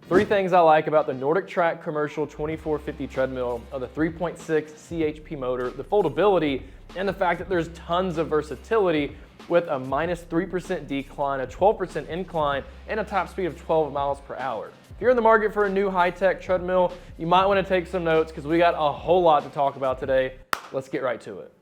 Three things I like about the NordicTrack Commercial 2450 treadmill are the 3.6 CHP motor, the foldability, and the fact that there's tons of versatility with a -3% decline, a 12% incline, and a top speed of 12 miles per hour. If you're in the market for a new high-tech treadmill, you might want to take some notes because we got a whole lot to talk about today. Let's get right to it.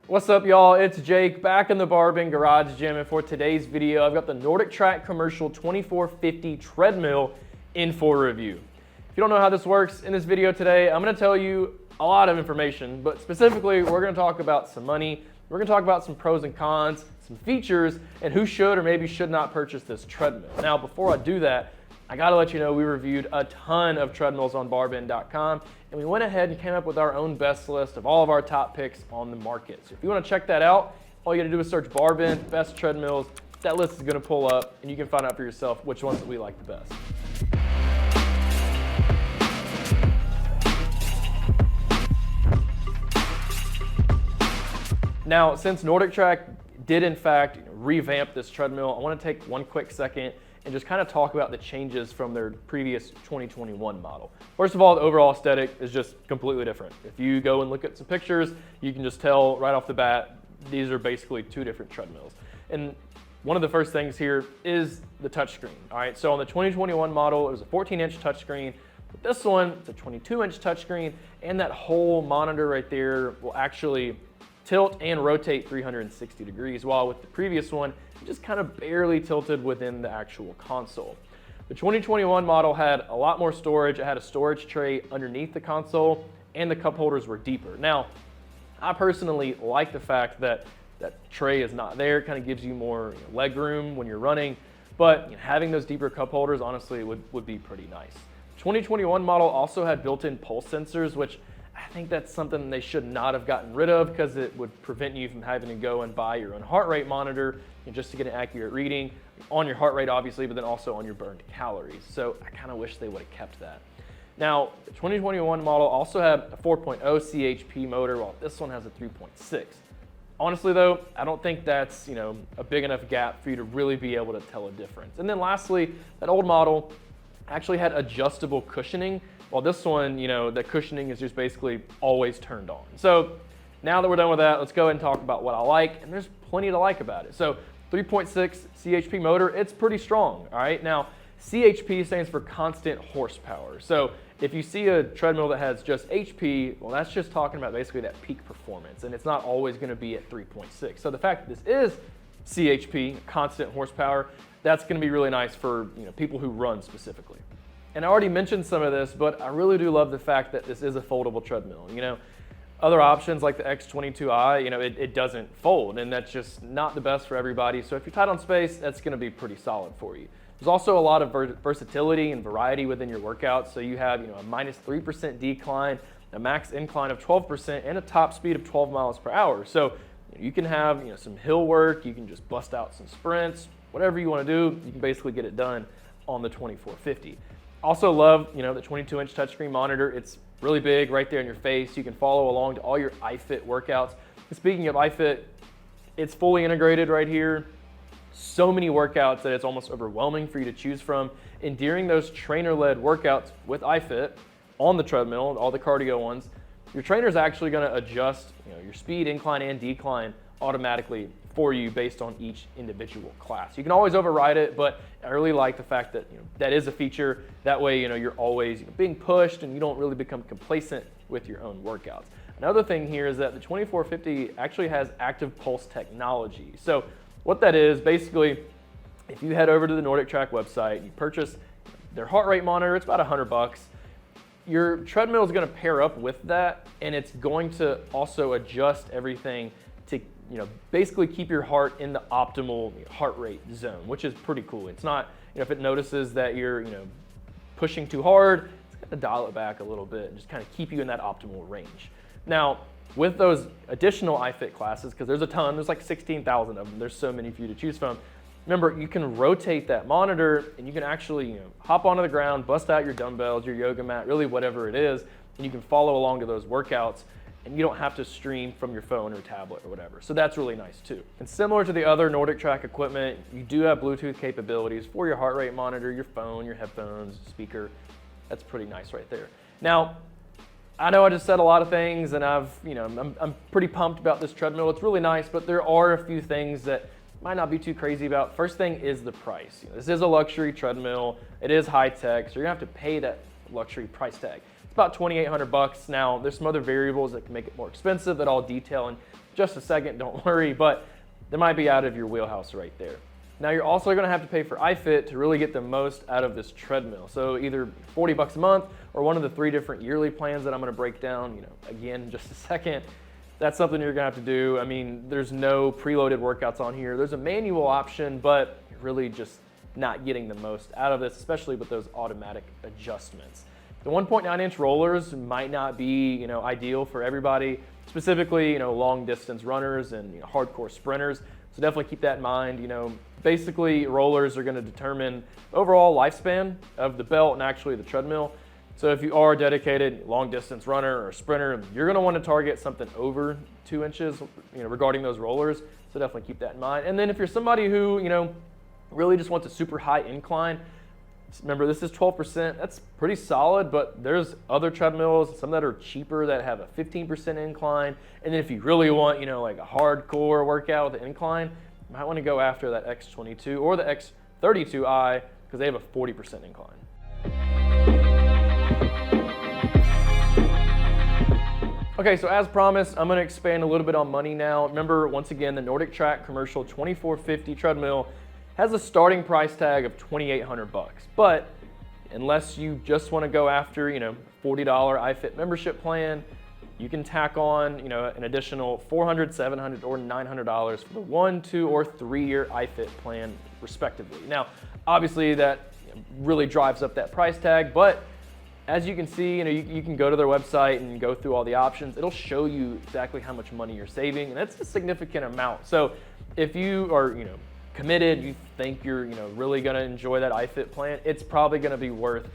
What's up, y'all? It's Jake back in the BarBend garage gym, and for today's video, I've got the NordicTrack Commercial 2450 treadmill in for review. If you don't know how this works, in this video today, I'm going to tell you a lot of information, but specifically, we're going to talk about some money, we're going to talk about some pros and cons, some features, and who should or maybe should not purchase this treadmill. Now, before I do that, I gotta let you know we reviewed a ton of treadmills on BarBend.com, and we went ahead and came up with our own best list of all of our top picks on the market. So if you wanna check that out, all you gotta do is search BarBend, best treadmills. That list is gonna pull up, and you can find out for yourself which ones that we like the best. Now, since NordicTrack did in fact revamp this treadmill, I wanna take one quick second and just kind of talk about the changes from their previous 2021 model. First of all, the overall aesthetic is just completely different. If you go and look at some pictures, you can just tell right off the bat, these are basically two different treadmills. And one of the first things here is the touchscreen. All right, so on the 2021 model, it was a 14-inch touchscreen. With this one, it's a 22-inch touchscreen, and that whole monitor right there will actually tilt and rotate 360 degrees, while with the previous one, it just kind of barely tilted within the actual console. The 2021 model had a lot more storage. It had a storage tray underneath the console, and the cup holders were deeper. Now, I personally like the fact that that tray is not there. It kind of gives you more leg room when you're running, but having those deeper cup holders, honestly, would be pretty nice. 2021 model also had built-in pulse sensors, which I think that's something they should not have gotten rid of because it would prevent you from having to go and buy your own heart rate monitor just to get an accurate reading on your heart rate, obviously, but then also on your burned calories. So I kind of wish they would have kept that. Now, the 2021 model also had a 4.0 CHP motor, while this one has a 3.6. Honestly, though, I don't think that's a big enough gap for you to really be able to tell a difference. And then lastly, that old model actually had adjustable cushioning, while this one, the cushioning is just basically always turned on. So now that we're done with that, let's go ahead and talk about what I like, and there's plenty to like about it. So 3.6 CHP motor, it's pretty strong, all right? Now, CHP stands for constant horsepower. So if you see a treadmill that has just HP, well, that's just talking about basically that peak performance, and it's not always gonna be at 3.6. So the fact that this is CHP, constant horsepower, that's gonna be really nice for people who run specifically. And I already mentioned some of this, but I really do love the fact that this is a foldable treadmill. Other options like the X22i, it doesn't fold, and that's just not the best for everybody. So if you're tight on space, that's gonna be pretty solid for you. There's also a lot of versatility and variety within your workouts. So you have a -3% decline, a max incline of 12%, and a top speed of 12 miles per hour. So you can have some hill work, you can just bust out some sprints, whatever you wanna do, you can basically get it done on the 2450. Also love, the 22-inch touchscreen monitor. It's really big right there in your face. You can follow along to all your iFit workouts. And speaking of iFit, it's fully integrated right here. So many workouts that it's almost overwhelming for you to choose from. And during those trainer-led workouts with iFit on the treadmill, all the cardio ones, your trainer is actually going to adjust your speed, incline, and decline automatically for you based on each individual class. You can always override it, but I really like the fact that that is a feature. That way, you're always being pushed, and you don't really become complacent with your own workouts. Another thing here is that the 2450 actually has active pulse technology. So what that is, basically, if you head over to the NordicTrack website, you purchase their heart rate monitor, it's about $100. Your treadmill is going to pair up with that, and it's going to also adjust everything to basically keep your heart in the optimal heart rate zone, which is pretty cool. It's not, if it notices that you're, pushing too hard, it's going to dial it back a little bit and just kind of keep you in that optimal range. Now, with those additional iFit classes, because there's a ton, there's like 16,000 of them, there's so many for you to choose from. Remember, you can rotate that monitor, and you can actually hop onto the ground, bust out your dumbbells, your yoga mat, really whatever it is, and you can follow along to those workouts, and you don't have to stream from your phone or tablet or whatever. So that's really nice too. And similar to the other NordicTrack equipment, you do have Bluetooth capabilities for your heart rate monitor, your phone, your headphones, speaker. That's pretty nice right there. Now, I know I just said a lot of things, and I'm pretty pumped about this treadmill. It's really nice, but there are a few things that might not be too crazy about. First thing is the price. This is a luxury treadmill. It is high tech, so you're gonna have to pay that luxury price tag. It's about $2,800. Now, there's some other variables that can make it more expensive that I'll detail in just a second, don't worry, but they might be out of your wheelhouse right there. Now, you're also gonna have to pay for iFit to really get the most out of this treadmill. So either $40 a month or one of the 3 different yearly plans that I'm gonna break down, again, in just a second. That's something you're gonna have to do. I mean, there's no preloaded workouts on here. There's a manual option, but you're really just not getting the most out of this, especially with those automatic adjustments. The 1.9-inch rollers might not be, ideal for everybody, specifically, long distance runners and hardcore sprinters. So definitely keep that in mind. Basically rollers are going to determine overall lifespan of the belt and actually the treadmill. So if you are a dedicated long distance runner or sprinter, you're going to want to target something over 2 inches, regarding those rollers. So definitely keep that in mind. And then if you're somebody who, really just wants a super high incline, remember this is 12%. That's pretty solid, but there's other treadmills, some that are cheaper that have a 15% incline. And then if you really want, like a hardcore workout with an incline, you might want to go after that X22 or the X32i because they have a 40% incline. Okay, so as promised, I'm going to expand a little bit on money now. Remember, once again, the NordicTrack Commercial 2450 treadmill has a starting price tag of $2,800. But unless you just want to go after, $40 iFit membership plan, you can tack on, an additional $400, $700, or $900 for the 1, 2, or 3-year iFit plan, respectively. Now, obviously, that really drives up that price tag, but as you can see, you can go to their website and go through all the options. It'll show you exactly how much money you're saving, and that's a significant amount. So if you are, committed, you think you're, really gonna enjoy that iFit plan, it's probably gonna be worth,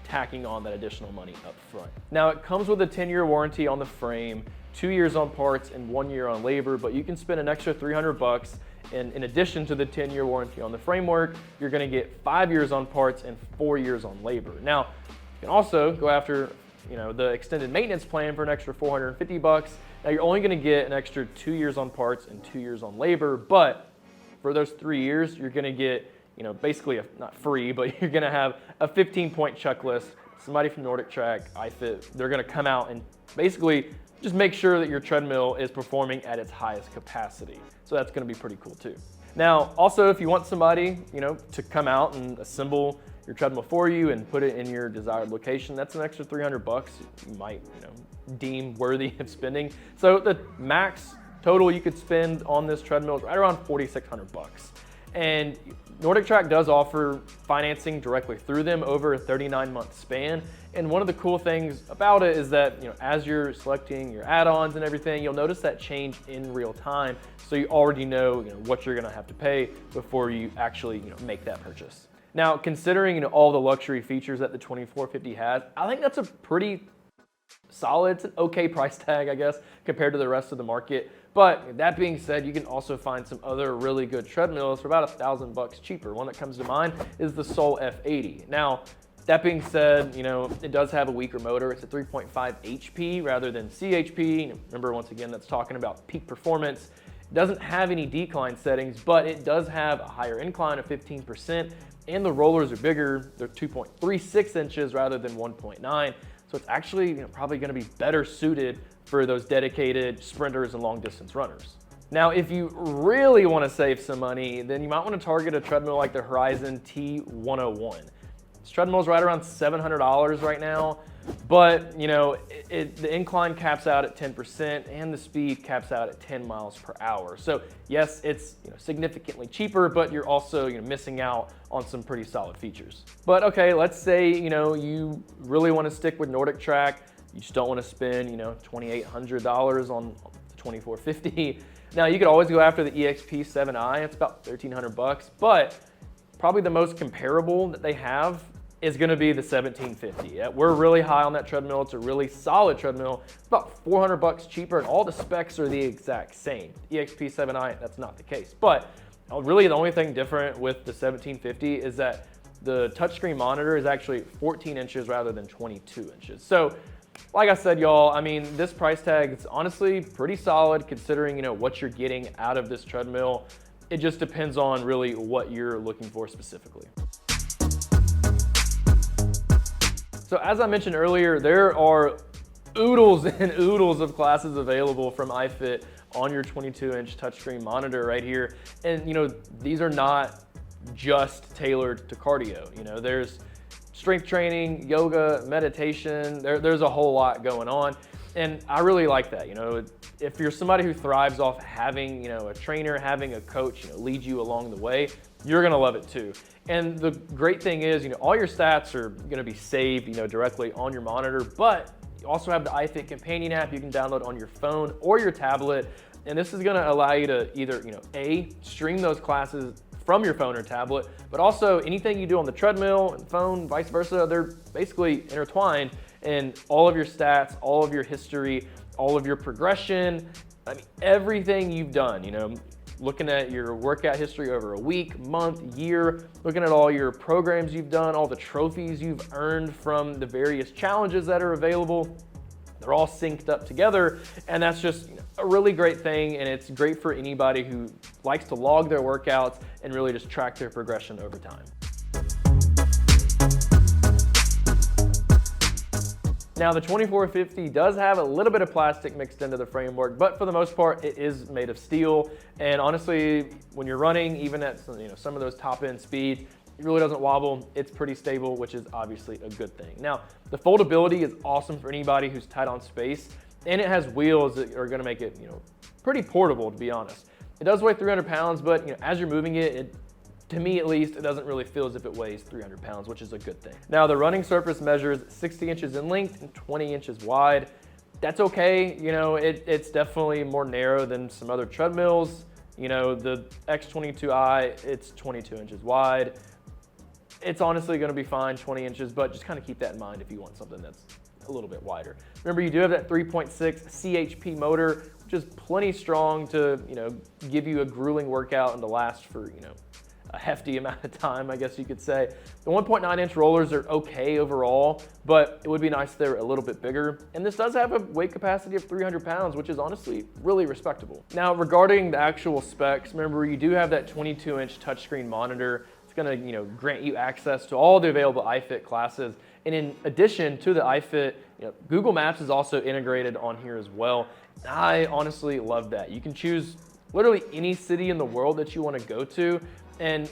tacking on that additional money up front. Now, it comes with a 10-year warranty on the frame, 2 years on parts, and 1 year on labor, but you can spend an extra $300, and in addition to the 10-year warranty on the framework, you're gonna get 5 years on parts and 4 years on labor. Now, you can also go after, the extended maintenance plan for an extra $450. Now, you're only gonna get an extra 2 years on parts and 2 years on labor, but for those 3 years, you're gonna get, basically not free, but you're gonna have a 15-point checklist. Somebody from NordicTrack, iFit, they're gonna come out and basically just make sure that your treadmill is performing at its highest capacity. So that's gonna be pretty cool too. Now, also, if you want somebody, to come out and assemble your treadmill for you and put it in your desired location, that's an extra $300 you might, deem worthy of spending. So the max total you could spend on this treadmill is right around $4,600. And NordicTrack does offer financing directly through them over a 39-month span. And one of the cool things about it is that, as you're selecting your add-ons and everything, you'll notice that change in real time. So you already know, what you're gonna have to pay before you actually, make that purchase. Now, considering, all the luxury features that the 2450 has, I think that's a pretty solid, it's an okay price tag, I guess, compared to the rest of the market. But that being said, you can also find some other really good treadmills for about $1,000 cheaper. One that comes to mind is the Soul F80. Now, that being said, it does have a weaker motor. It's a 3.5 HP rather than CHP. Remember, once again, that's talking about peak performance. It doesn't have any decline settings, but it does have a higher incline of 15%, and the rollers are bigger. They're 2.36 inches rather than 1.9. So it's actually probably going to be better suited for those dedicated sprinters and long distance runners. Now, if you really want to save some money, then you might want to target a treadmill like the Horizon T101. This treadmill is right around $700 right now, but the incline caps out at 10% and the speed caps out at 10 miles per hour. So yes, it's significantly cheaper, but you're also missing out on some pretty solid features. But okay, let's say you really want to stick with NordicTrack. You just don't want to spend $2,800 on the 2450. Now, you could always go after the EXP7i. It's about $1,300, but probably the most comparable that they have is going to be the 1750. We're really high on that treadmill. It's a really solid treadmill. It's about $400 cheaper, and all the specs are the exact same. EXP7i, that's not the case. But really the only thing different with the 1750 is that the touchscreen monitor is actually 14 inches rather than 22 inches. So like I said, y'all, I mean, this price tag is honestly pretty solid considering, what you're getting out of this treadmill. It just depends on really what you're looking for specifically. So as I mentioned earlier, there are oodles and oodles of classes available from iFit on your 22-inch touchscreen monitor right here. And these are not just tailored to cardio. There's strength training, yoga, meditation, there's a whole lot going on. And I really like that. If you're somebody who thrives off having, a trainer, having a coach, lead you along the way, you're gonna love it too. And the great thing is, all your stats are gonna be saved, directly on your monitor, but you also have the iFit companion app you can download on your phone or your tablet. And this is gonna allow you to either, A, stream those classes from your phone or tablet, but also anything you do on the treadmill and phone, vice versa, they're basically intertwined, and all of your stats, all of your history, all of your progression, I mean, everything you've done, looking at your workout history over a week, month, year, looking at all your programs you've done, all the trophies you've earned from the various challenges that are available, they're all synced up together, and that's just a really great thing, and it's great for anybody who likes to log their workouts and really just track their progression over time. Now the 2450 does have a little bit of plastic mixed into the framework, but for the most part it is made of steel, and honestly when you're running, even at some of those top end speed, it really doesn't wobble. It's pretty stable, which is obviously a good thing. Now, the foldability is awesome for anybody who's tight on space, and it has wheels that are gonna make it, pretty portable, to be honest. It does weigh 300 pounds, but as you're moving it, to me at least, it doesn't really feel as if it weighs 300 pounds, which is a good thing. Now, the running surface measures 60 inches in length and 20 inches wide. That's okay, it's definitely more narrow than some other treadmills. The X22i, it's 22 inches wide. It's honestly gonna be fine, 20 inches, but just kind of keep that in mind if you want something that's a little bit wider. Remember, you do have that 3.6 CHP motor, which is plenty strong to, give you a grueling workout and to last for, a hefty amount of time, I guess you could say. The 1.9 inch rollers are okay overall, but it would be nice if they were a little bit bigger. And this does have a weight capacity of 300 pounds, which is honestly really respectable. Now, regarding the actual specs, remember you do have that 22 inch touchscreen monitor. It's gonna, grant you access to all the available iFit classes. And in addition to the iFit, Google Maps is also integrated on here as well. I honestly love that. You can choose literally any city in the world that you want to go to, and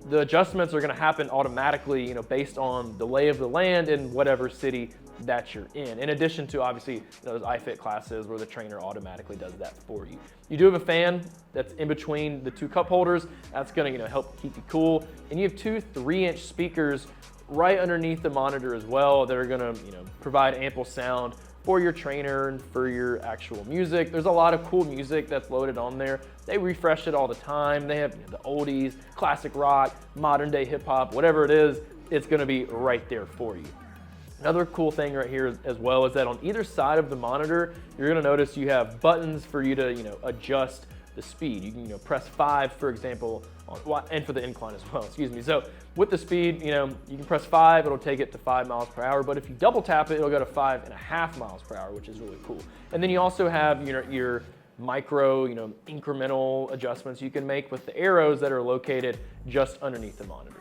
the adjustments are going to happen automatically, based on the lay of the land in whatever city that you're in addition to obviously those iFit classes where the trainer automatically does that for you. You do have a fan that's in between the two cup holders. That's going to help keep you cool. And you have two 3-inch speakers right underneath the monitor as well that are going to provide ample sound for your trainer and for your actual music. There's a lot of cool music that's loaded on there. They refresh it all the time. They have the oldies, classic rock, modern day hip hop, whatever it is, it's gonna be right there for you. Another cool thing right here as well is that on either side of the monitor, you're gonna notice you have buttons for you to adjust the speed. You can press 5, for example, and for the incline as well, excuse me. So with the speed, you can press 5, it'll take it to 5 miles per hour, but if you double tap it, it'll go to 5.5 miles per hour, which is really cool. And then you also have your micro, incremental adjustments you can make with the arrows that are located just underneath the monitor.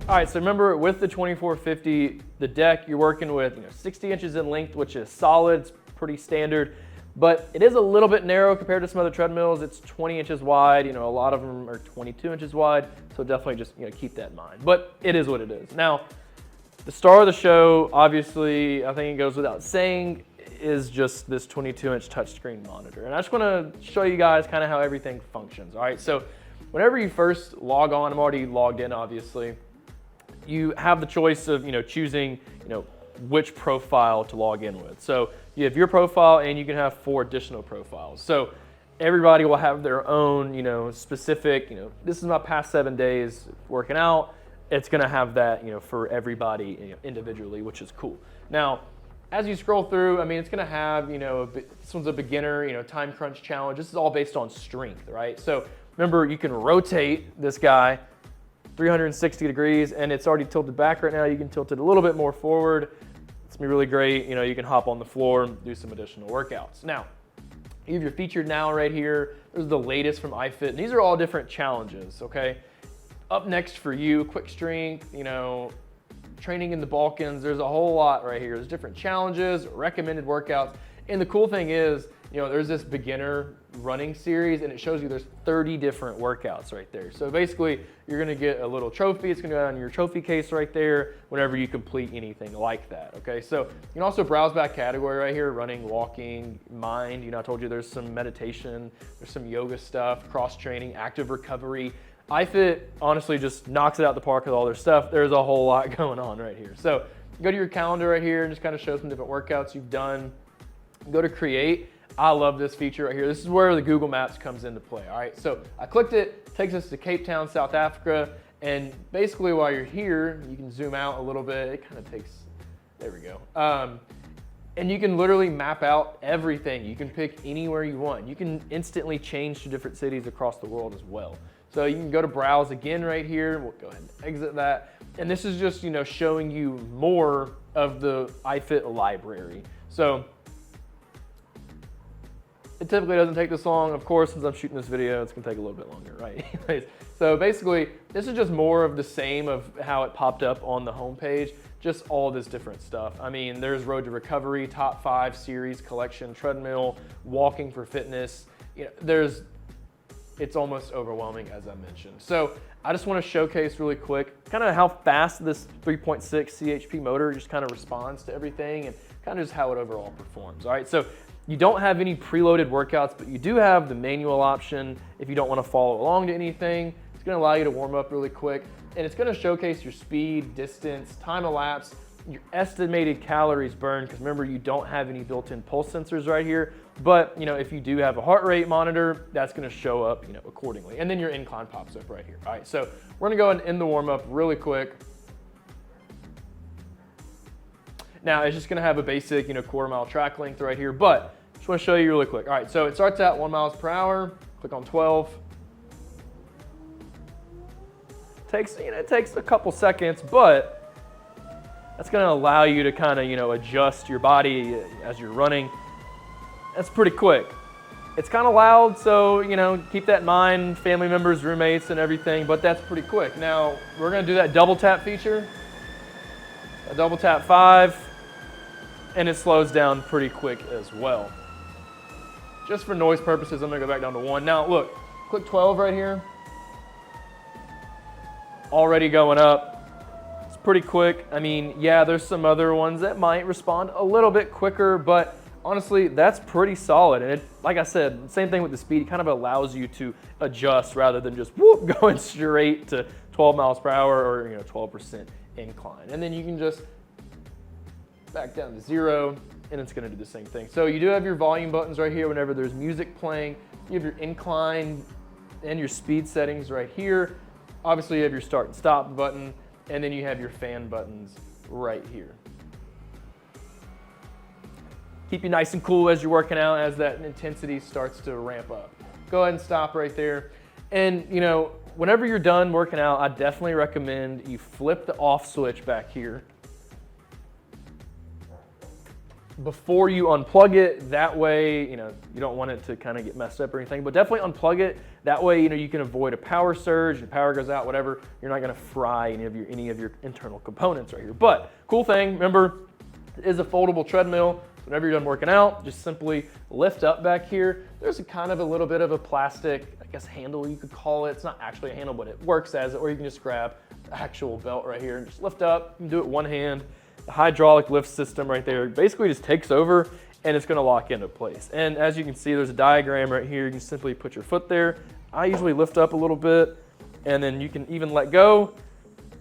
All right, so remember with the 2450, the deck you're working with 60 inches in length, which is solid, it's pretty standard, but it is a little bit narrow compared to some other treadmills. It's 20 inches wide, a lot of them are 22 inches wide, so definitely just keep that in mind. But it is what it is. Now, the star of the show, obviously, I think it goes without saying, is just this 22-inch touchscreen monitor. And I just want to show you guys kind of how everything functions. All right, so whenever you first log on, I'm already logged in, obviously. You have the choice of choosing which profile to log in with. So you have your profile, and you can have 4 additional profiles. So everybody will have their own, specific, this is my past 7 days working out. It's going to have that, for everybody individually, which is cool. Now, as you scroll through, I mean, it's going to have, this one's a beginner, time crunch challenge. This is all based on strength, right? So remember, you can rotate this guy 360 degrees, and it's already tilted back right now. You can tilt it a little bit more forward. It's going to be really great. You can hop on the floor and do some additional workouts. Now, you have your featured now right here. This is the latest from iFit, and these are all different challenges, okay? Up next for you, quick strength, training in the Balkans. There's a whole lot right here. There's different challenges, recommended workouts. And the cool thing is, there's this beginner running series, and it shows you there's 30 different workouts right there. So basically, you're gonna get a little trophy. It's gonna go on your trophy case right there whenever you complete anything like that, okay? So you can also browse by category right here, running, walking, mind. I told you there's some meditation, there's some yoga stuff, cross-training, active recovery. iFit honestly just knocks it out the park with all their stuff. There's a whole lot going on right here. So go to your calendar right here and just kind of show some different workouts you've done. Go to create. I love this feature right here. This is where the Google Maps comes into play, all right? So I clicked it, takes us to Cape Town, South Africa, and basically while you're here, you can zoom out a little bit. It kind of takes, there we go. And you can literally map out everything. You can pick anywhere you want. You can instantly change to different cities across the world as well. So you can go to browse again right here. We'll go ahead and exit that. And this is just, showing you more of the iFit library. So it typically doesn't take this long. Of course, since I'm shooting this video, it's gonna take a little bit longer, right? Anyways, so basically, this is just more of the same of how it popped up on the homepage, just all this different stuff. I mean, there's Road to Recovery, Top 5 Series Collection, Treadmill, Walking for Fitness. It's almost overwhelming, as I mentioned. So I just wanna showcase really quick kind of how fast this 3.6 CHP motor just kind of responds to everything and kind of just how it overall performs, all right? So you don't have any preloaded workouts, but you do have the manual option if you don't want to follow along to anything. It's going to allow you to warm up really quick, and it's going to showcase your speed, distance, time elapsed, your estimated calories burned, because remember, you don't have any built-in pulse sensors right here, but if you do have a heart rate monitor, that's going to show up accordingly. And then your incline pops up right here. All right, so we're going to go ahead and end the warm-up really quick. Now, it's just going to have a basic, quarter-mile track length right here, but just want to show you really quick. All right, so it starts at 1 miles per hour. Click on 12. It takes a couple seconds, but that's going to allow you to kind of, adjust your body as you're running. That's pretty quick. It's kind of loud, so, keep that in mind, family members, roommates, and everything, but that's pretty quick. Now, we're going to do that double tap feature. A double tap 5, and it slows down pretty quick as well. Just for noise purposes, I'm gonna go back down to 1. Now look, click 12 right here. Already going up. It's pretty quick. I mean, yeah, there's some other ones that might respond a little bit quicker, but honestly, that's pretty solid. And like I said, same thing with the speed, it kind of allows you to adjust rather than just whoop, going straight to 12 miles per hour or 12% incline. And then you can just back down to 0, and it's gonna do the same thing. So you do have your volume buttons right here whenever there's music playing. You have your incline and your speed settings right here. Obviously you have your start and stop button, and then you have your fan buttons right here. Keep you nice and cool as you're working out as that intensity starts to ramp up. Go ahead and stop right there. And whenever you're done working out, I definitely recommend you flip the off switch back here before you unplug it. That way, you don't want it to kind of get messed up or anything, but definitely unplug it. That way, you can avoid a power surge, the power goes out, whatever. You're not gonna fry any of your internal components right here. But cool thing, remember, it is a foldable treadmill. Whenever you're done working out, just simply lift up back here. There's kind of a little bit of a plastic, I guess, handle you could call it. It's not actually a handle, but it works as it, or you can just grab the actual belt right here and just lift up. You can do it one hand. The hydraulic lift system right there basically just takes over, and it's gonna lock into place. And as you can see, there's a diagram right here. You can simply put your foot there. I usually lift up a little bit, and then you can even let go,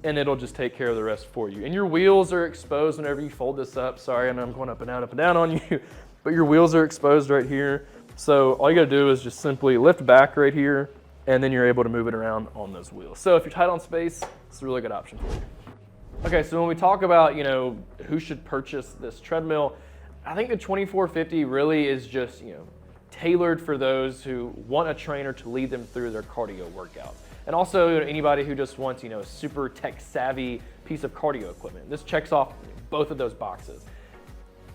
and it'll just take care of the rest for you. And your wheels are exposed whenever you fold this up. Sorry, I know I'm going up and down on you, but your wheels are exposed right here. So all you gotta do is just simply lift back right here, and then you're able to move it around on those wheels. So if you're tight on space, it's a really good option for you. Okay, so when we talk about, who should purchase this treadmill, I think the 2450 really is just, tailored for those who want a trainer to lead them through their cardio workouts. And also anybody who just wants, a super tech savvy piece of cardio equipment. This checks off both of those boxes.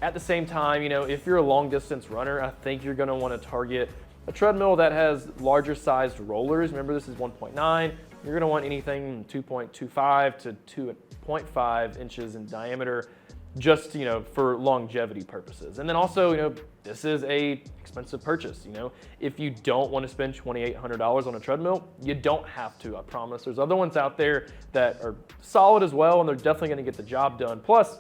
At the same time, if you're a long distance runner, I think you're gonna wanna target a treadmill that has larger sized rollers. Remember, this is 1.9. You're gonna want anything 2.25 to 2.5 inches in diameter, just for longevity purposes. And then also, this is a expensive purchase. If you don't want to spend $2,800 on a treadmill, you don't have to. I promise. There's other ones out there that are solid as well, and they're definitely going to get the job done. Plus,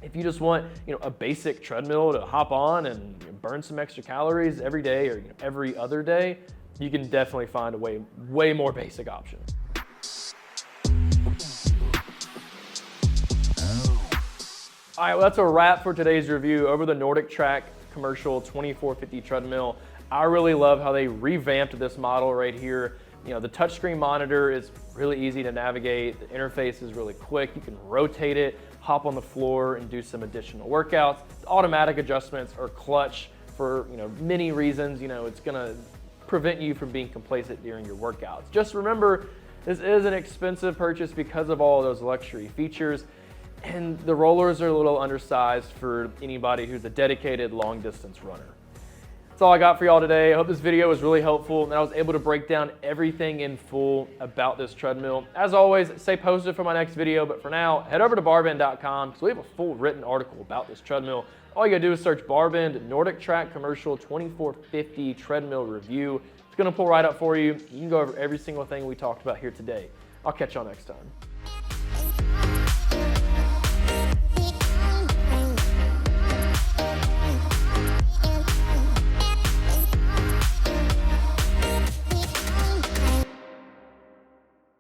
if you just want a basic treadmill to hop on and burn some extra calories every day or every other day, you can definitely find a way more basic option. All right, well, that's a wrap for today's review over the NordicTrack Commercial 2450 treadmill. I really love how they revamped this model right here. The touchscreen monitor is really easy to navigate. The interface is really quick. You can rotate it, hop on the floor, and do some additional workouts. The automatic adjustments are clutch for many reasons. It's gonna prevent you from being complacent during your workouts. Just remember, this is an expensive purchase because of all of those luxury features. And the rollers are a little undersized for anybody who's a dedicated long distance runner. That's all I got for y'all today. I hope this video was really helpful and I was able to break down everything in full about this treadmill. As always, stay posted for my next video, but for now, head over to BarBend.com because we have a full written article about this treadmill. All you gotta do is search BarBend NordicTrack Commercial 2450 treadmill review. It's gonna pull right up for you. You can go over every single thing we talked about here today. I'll catch y'all next time.